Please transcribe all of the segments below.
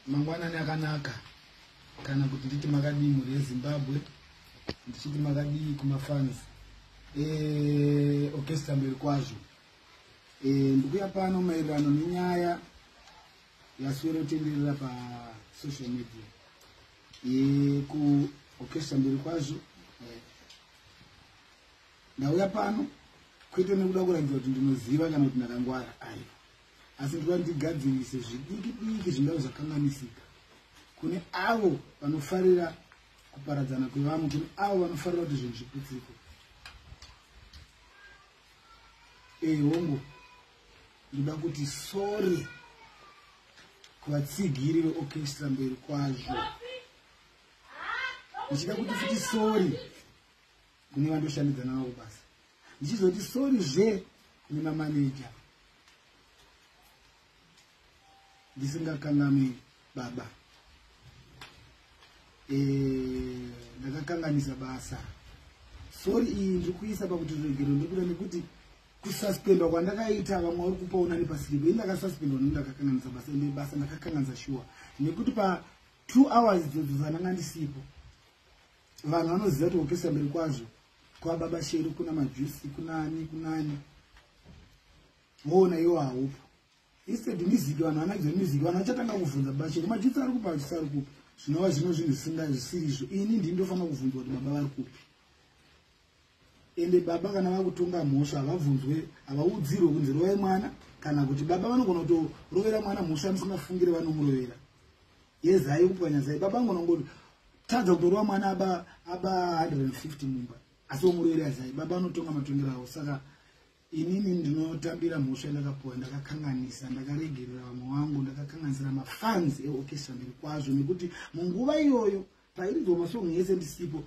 mangwanani akanaka kana kuti nditi makadii mhuri yeZimbabwe, ndichiti makadii kumafans orchestra mberi kwazvo. Ndikuya pano maererano nenyaya yaswera kutenderera pasocial media ku orchestra mberi kwazvo. Ndauya pano kwete nekuda kuratidza kuti ndinoziva kana kuti ndakangwara, ayo, asi ndikuda ndigadzirise zvidiki diki zvingava zvakanganisika kune avo vanofarira kuparadzana kwevamwe, kune avo vanofarira kuti zvinhu zviputsike. Hongu, ndoda kuti sorry kuvatsigiri veorchestra mberi kwazvo. Ndichida kuti futi sorry kune vandoshandidzana navo basa. Ndichizoti sorry zve kune mamaneja. Ndisingakanganwi baba. Ndakakanganisa basa. Sorry iyi ndikuisa pakuti regero ndikuda nekuti kususpendwa kwandakaita vamwe vari kupaona nepasiripo. Ndakasuspendwa ndakakanganisa basa, ende basa ndakakanganisa shuwa. Nekuti pa 2 hours dzandanga ndisipo, vanhu vanoziva kuti orchestra mberi kwazvo kwa baba Sheru kuna majusi kunani wona iwo haupo. Instead music vanhu vanadzo music vanhu vachatanga kuvhunza baba Sheru majusi ari kupa majusi ari kupa, zvinova zvino zvinhu zvisizvo. Ini ndindofanira kuvhunzwa kuti baba vari kupi. Ende baba kana vakutonga mhosva havabvunzwe, havaudzirwe kunzi rovai mwana, kana kuti baba vanogona kutorovera mwana mhosva musingafungire vanomurovera. Yezai kupwanya zai baba angona ngoti tadza kutorova mwana aba 150 mumba, asi womurovera zai baba anotonga matongero avo. Saka inini ndinotambira mhosva ndakapuwa, ndakakanganisa, ndakaregerera vamwe vangu, ndakakanganisira mafans eorchestra mberi kwazvo, nekuti munguva iyoyo pairidzwa masongo yese ndisipo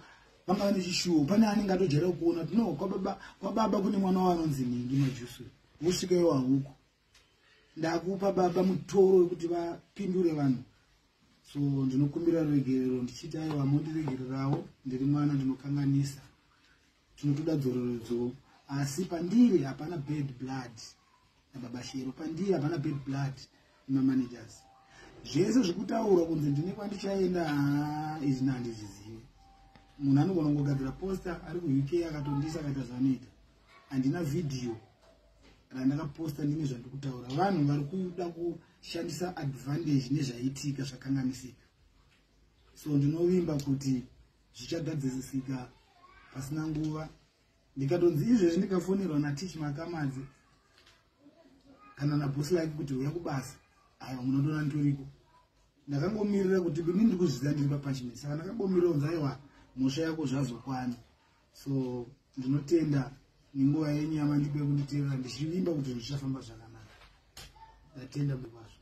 vanga vane chishuwo. Pane anenge atojaira kuona kuti no kwa baba kune mwana wanonzi Ningi Majusi, vosvika iwo hauko. Ndakupa baba mutoro wekuti vapindure vanhu. So ndinokumbira regerero ndichiti aiwa mondiregererawo, ndiri mwana ndinokanganisa, tinotoda dzororedzo. Asi pandiri hapana bad blood nababa Sheru, pandiri hapana bad blood nemamanagers. Zvese zvekutaura kunzi ndine kwandichaenda izvi handizvizivi. Munhu anogona kungogadzira poster ari kuUK akatondisa akaita zvanoita. Handina video randakaposta ndine zvandikutaura. Vanhu vari kuda kushandisa advantage nezvaitika zvakanganisika. So ndinovimba kuti zvichagadzisika pasina nguva. Ndikatonzi izvezvi ndikafonerwa naTichi Makamadzi kana nabosi like kuti uya kubasa, aiwa munondona nditoriko. Ndakangomirira kuti ini ndiri kuzviziva ndiri papunishment, saka ndakangomirira kunzi aiwa mhosva yako zvazokwana. So ndinotenda nenguva yenyu yamandipe kunditeerera, ndichivimba kuti zvichafamba zvakanaka. Ndatenda kwazvo.